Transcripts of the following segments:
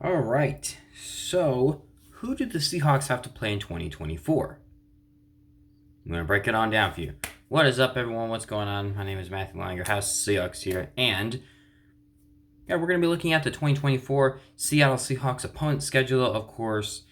All right. So, who did the Seahawks have to play in 2024? I'm going to break it on down for you. What is up, everyone? What's going on? My name is Matthew Lang, your house Seahawks here. And, yeah, we're going to be looking at the 2024 Seattle Seahawks opponent schedule. Of course,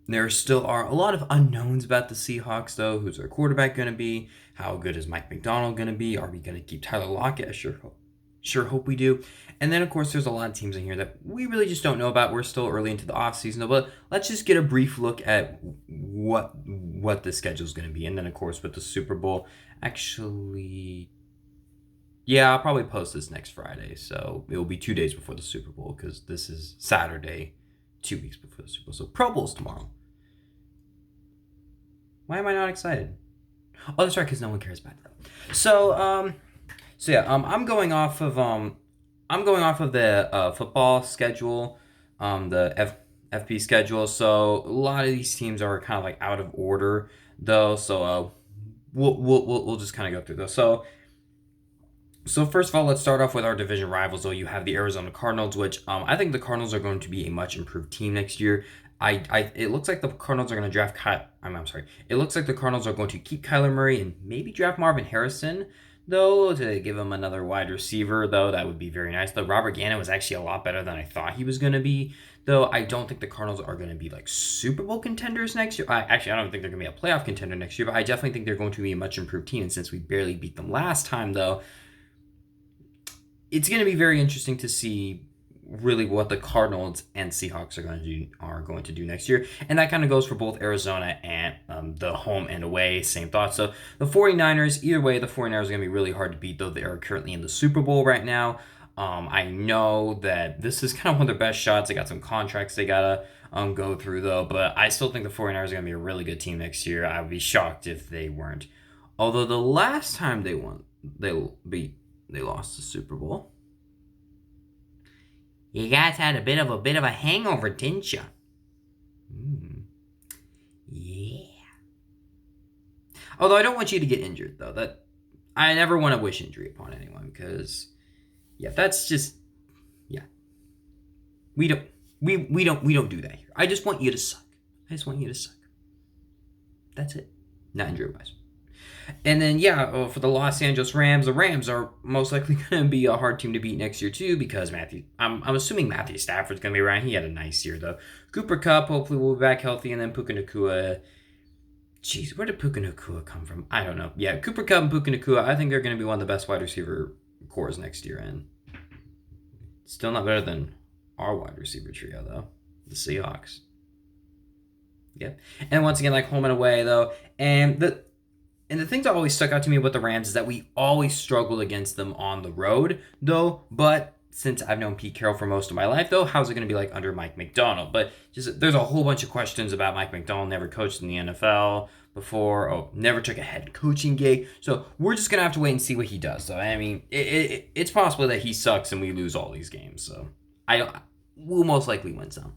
there still are a lot of unknowns about the Seahawks, though. Who's their quarterback going to be? How good is Mike McDonald going to be? Are we going to keep Tyler Lockett? I sure hope we do. And then, of course, there's a lot of teams in here that we really just don't know about. We're still early into the offseason, but let's just get a brief look at what the schedule is going to be. And then, of course, with the Super Bowl, actually, yeah, I'll probably post this next Friday. So it will be 2 days before the Super Bowl because this is Saturday, 2 weeks before the Super Bowl. So Pro Bowl's tomorrow. Why am I not excited? Oh, that's right, because no one cares about that. I'm going off of the football schedule, the FP schedule. So a lot of these teams are kind of like out of order though. So we'll just kind of go through those. So first of all, let's start off with our division rivals. Though you have the Arizona Cardinals, which I think the Cardinals are going to be a much improved team next year. It looks like the Cardinals are going to draft I'm sorry. It looks like the Cardinals are going to keep Kyler Murray and maybe draft Marvin Harrison, though, to give him another wide receiver, though. That would be very nice. Though Robert Gannon was actually a lot better than I thought he was going to be, though. I don't think the Cardinals are going to be like Super Bowl contenders next year. I don't think they're going to be a playoff contender next year, but I definitely think they're going to be a much improved team. And since we barely beat them last time, though, it's going to be very interesting to see really what the Cardinals and Seahawks are going to do next year. And that kind of goes for both Arizona and the home and away. Same thought. So the 49ers, either way, the 49ers are going to be really hard to beat, though they are currently in the Super Bowl right now. I know that this is kind of one of their best shots. They got some contracts they got to go through, though. But I still think the 49ers are going to be a really good team next year. I would be shocked if they weren't. Although the last time they lost the Super Bowl. You guys had a bit of a hangover, didn't you? Yeah. Although I don't want you to get injured, though. That I never want to wish injury upon anyone, because that's just we don't do that here. I just want you to suck. That's it. Not injury wise. And then, for the Los Angeles Rams, the Rams are most likely going to be a hard team to beat next year, too, because I'm assuming Matthew Stafford's going to be around. He had a nice year, though. Cooper Kupp hopefully will be back healthy, and then Puka Nacua. Jeez, where did Puka Nacua come from? I don't know. Yeah, Cooper Kupp and Puka Nacua, I think they're going to be one of the best wide receiver cores next year, and still not better than our wide receiver trio, though. The Seahawks. Yep. And once again, like home and away, though, and the things that always stuck out to me with the Rams is that we always struggled against them on the road, though. But since I've known Pete Carroll for most of my life, though, how's it going to be like under Mike McDonald? But just there's a whole bunch of questions about Mike McDonald. Never coached in the NFL before. Never took a head coaching gig. So we're just going to have to wait and see what he does. So, I mean, it's possible that he sucks and we lose all these games. So we'll most likely win some.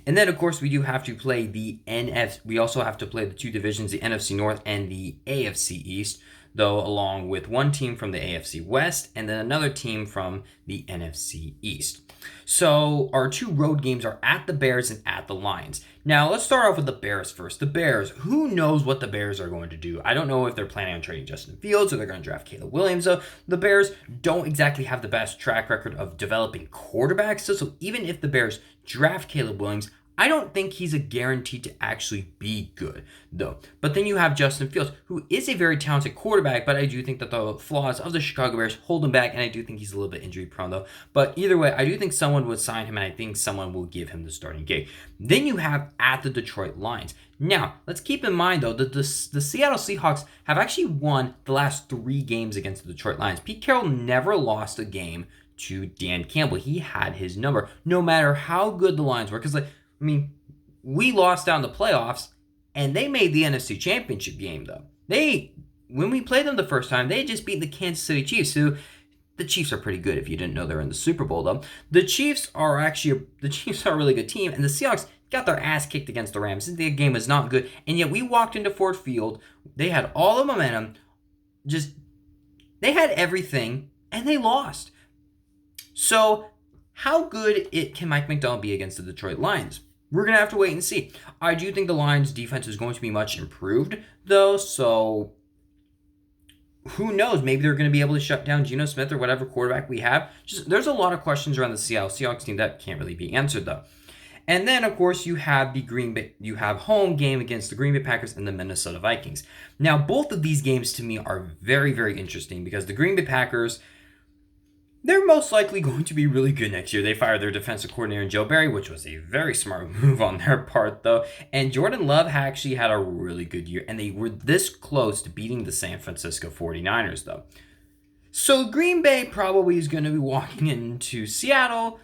And then, of course, we do have to play the NFC. We also have to play the two divisions, the NFC North and the AFC East, though, along with one team from the AFC West and then another team from the NFC East. So our two road games are at the Bears and at the Lions. Now, let's start off with the Bears first. The Bears, who knows what the Bears are going to do? I don't know if they're planning on trading Justin Fields or they're going to draft Caleb Williams. So the Bears don't exactly have the best track record of developing quarterbacks. So even if the Bears draft Caleb Williams, I don't think he's a guarantee to actually be good, though. But then you have Justin Fields, who is a very talented quarterback, but I do think that the flaws of the Chicago Bears hold him back, and I do think he's a little bit injury prone, though. But either way, I do think someone would sign him, and I think someone will give him the starting gig. Then you have at the Detroit Lions. Now, let's keep in mind, though, that the Seattle Seahawks have actually won the last 3 games against the Detroit Lions. Pete Carroll never lost a game to Dan Campbell. He had his number, no matter how good the Lions were, because, we lost down the playoffs, and they made the NFC Championship game, though. When we played them the first time, they had just beat the Kansas City Chiefs, who the Chiefs are pretty good if you didn't know they're in the Super Bowl, though. The Chiefs are a really good team, and the Seahawks got their ass kicked against the Rams. The game was not good, and yet we walked into Ford Field. They had all the momentum. They had everything, and they lost. So How good can Mike McDonald be against the Detroit Lions? We're going to have to wait and see. I do think the Lions' defense is going to be much improved, though, so who knows? Maybe they're going to be able to shut down Geno Smith or whatever quarterback we have. There's a lot of questions around the Seattle Seahawks team that can't really be answered, though. And then, of course, you have you have home game against the Green Bay Packers and the Minnesota Vikings. Now, both of these games to me are very, very interesting because the Green Bay Packers, they're most likely going to be really good next year. They fired their defensive coordinator, Joe Barry, which was a very smart move on their part, though. And Jordan Love actually had a really good year, and they were this close to beating the San Francisco 49ers, though. So Green Bay probably is going to be walking into Seattle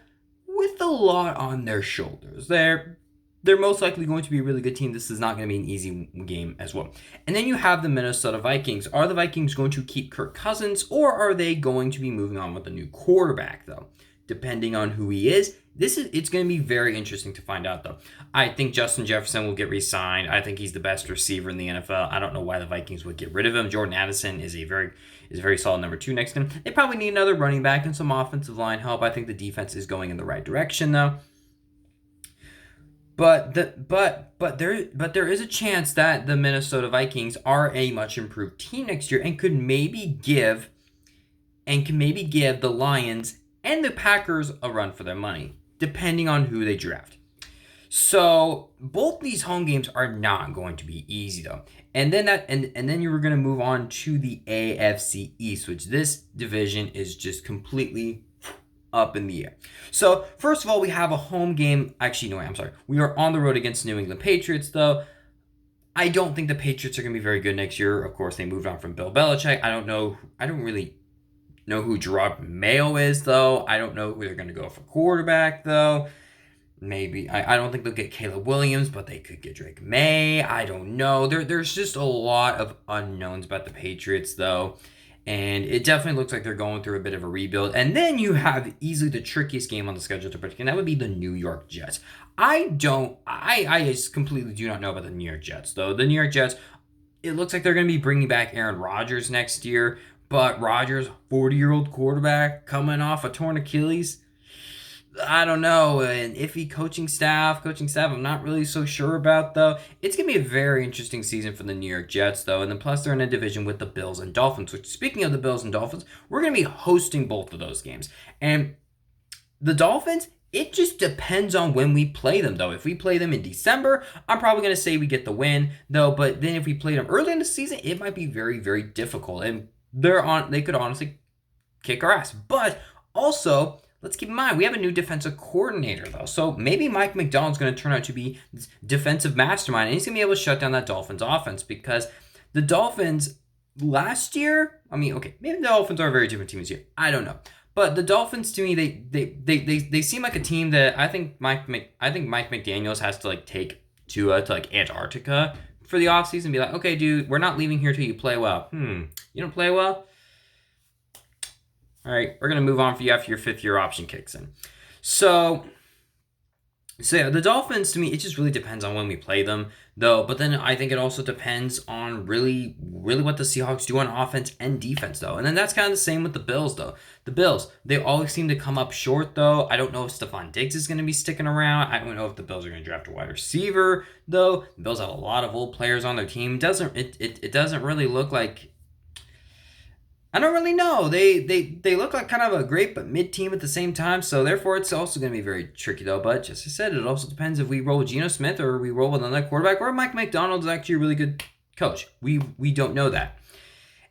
with a lot on their shoulders. They're most likely going to be a really good team. This is not going to be an easy game as well. And then you have the Minnesota Vikings. Are the Vikings going to keep Kirk Cousins, or are they going to be moving on with a new quarterback, though? Depending on who he is, it's going to be very interesting to find out, though. I think Justin Jefferson will get re-signed. I think he's the best receiver in the NFL. I don't know why the Vikings would get rid of him. Jordan Addison is a very solid number 2 next to him. They probably need another running back and some offensive line help. I think the defense is going in the right direction, though. But there is a chance that the Minnesota Vikings are a much improved team next year and could maybe give the Lions and the Packers a run for their money, depending on who they draft. So both these home games are not going to be easy, though. And then you were going to move on to the AFC East, which this division is just completely up in the air. So first of all, we have a home game. Actually, no, I'm sorry. We are on the road against New England Patriots, though. I don't think the Patriots are going to be very good next year. Of course, they moved on from Bill Belichick. I don't really know who Gerard Mayo is, though. I don't know who they're going to go for quarterback, though. Maybe. I don't think they'll get Caleb Williams, but they could get Drake May. I don't know. There's just a lot of unknowns about the Patriots, though. And it definitely looks like they're going through a bit of a rebuild. And then you have easily the trickiest game on the schedule to predict, and that would be the New York Jets. I just completely do not know about the New York Jets, though. The New York Jets, it looks like they're going to be bringing back Aaron Rodgers next year. But Rodgers, 40-year-old quarterback, coming off a torn Achilles, I don't know. An iffy coaching staff, I'm not really so sure about, though. It's going to be a very interesting season for the New York Jets, though. And then plus they're in a division with the Bills and Dolphins, which, speaking of the Bills and Dolphins, we're going to be hosting both of those games. And the Dolphins, it just depends on when we play them, though. If we play them in December, I'm probably going to say we get the win, though. But then if we play them early in the season, it might be very, very difficult. And they could honestly kick our ass. But also, let's keep in mind, we have a new defensive coordinator, though. So maybe Mike McDonald's going to turn out to be this defensive mastermind, and he's going to be able to shut down that Dolphins offense, because the Dolphins last year, maybe the Dolphins are a very different team this year. I don't know. But the Dolphins, to me, they seem like a team that I think Mike McDaniels has to take Tua to Antarctica for the offseason and be like, okay, dude, we're not leaving here till you play well. You don't play well? All right, we're going to move on for you after your 5th-year option kicks in. So yeah, the Dolphins, to me, it just really depends on when we play them, though. But then I think it also depends on really, really what the Seahawks do on offense and defense, though. And then that's kind of the same with the Bills, though. The Bills, they always seem to come up short, though. I don't know if Stephon Diggs is going to be sticking around. I don't know if the Bills are going to draft a wide receiver, though. The Bills have a lot of old players on their team. It doesn't really look like... I don't really know. They look like kind of a great but mid team at the same time, so therefore it's also going to be very tricky, though. But just as I said, it also depends if we roll with Geno Smith or we roll with another quarterback, or Mike McDonald is actually a really good coach. We don't know that.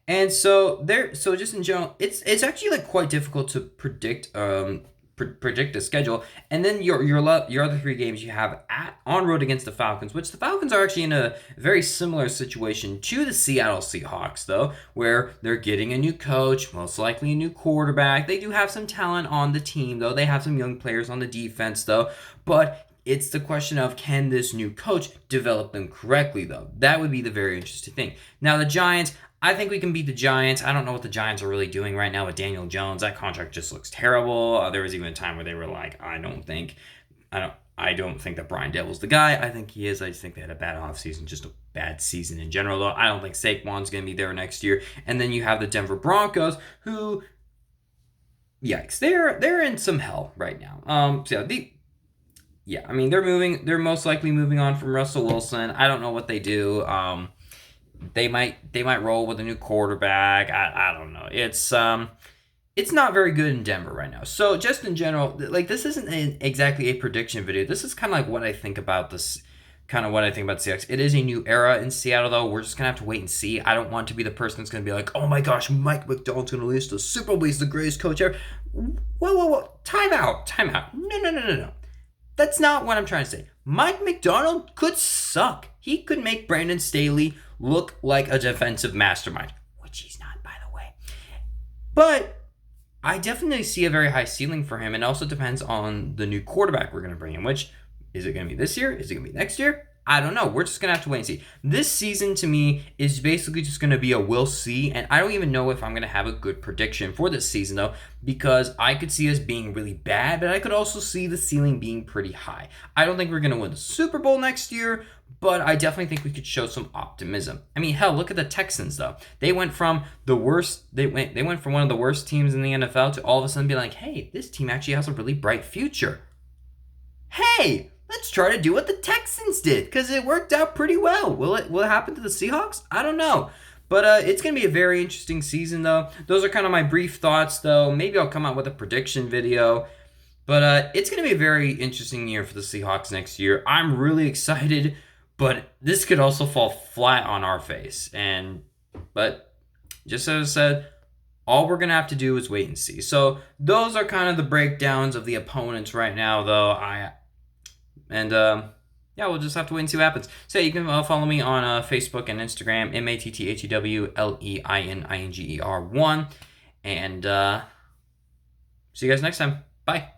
And so just in general, it's actually quite difficult to predict a schedule. And then your other 3 games you have on road against the Falcons, which the Falcons are actually in a very similar situation to the Seattle Seahawks, though, where they're getting a new coach, most likely a new quarterback. They do have some talent on the team, though. They have some young players on the defense, though. But it's the question of, can this new coach develop them correctly, though? That would be the very interesting thing. Now, the Giants, I think we can beat the Giants. I don't know what the Giants are really doing right now with Daniel Jones. That contract just looks terrible. There was even a time where they were like, I don't think that Brian Daboll's the guy. I think he is. I just think they had a bad offseason, just a bad season in general, though. I don't think Saquon's going to be there next year. And then you have the Denver Broncos, who yikes, they're in some hell right now. So I mean, they're most likely moving on from Russell Wilson. I don't know what they do. They might roll with a new quarterback. I don't know. It's not very good in Denver right now. So just in general, like, this isn't exactly a prediction video. This is kind of like what I think about this, kind of what I think about the Seahawks. It is a new era in Seattle, though. We're just gonna have to wait and see. I don't want to be the person that's gonna be like, oh my gosh, Mike McDonald's gonna lead us to the Super Bowl. He's the greatest coach ever. Whoa. Time out. No. That's not what I'm trying to say. Mike McDonald could suck. He could make Brandon Staley look like a defensive mastermind, which he's not, by the way. But I definitely see a very high ceiling for him, and also depends on the new quarterback we're going to bring in, which, is it going to be this year? Is it going to be next year? I don't know. We're just going to have to wait and see. This season, to me, is basically just going to be a we'll see, and I don't even know if I'm going to have a good prediction for this season, though, because I could see us being really bad, but I could also see the ceiling being pretty high. I don't think we're going to win the Super Bowl next year, but I definitely think we could show some optimism. I mean, hell, look at the Texans, though. They went from the worst. They went from one of the worst teams in the NFL to all of a sudden be like, hey, this team actually has a really bright future. Hey, let's try to do what the Texans did, because it worked out pretty well. Will it happen to the Seahawks? I don't know. But it's going to be a very interesting season, though. Those are kind of my brief thoughts, though. Maybe I'll come out with a prediction video. But it's going to be a very interesting year for the Seahawks next year. I'm really excited. But this could also fall flat on our face. But just as I said, all we're going to have to do is wait and see. So those are kind of the breakdowns of the opponents right now, though. We'll just have to wait and see what happens. So you can follow me on Facebook and Instagram, MATTHEWLEININGER1. And see you guys next time. Bye.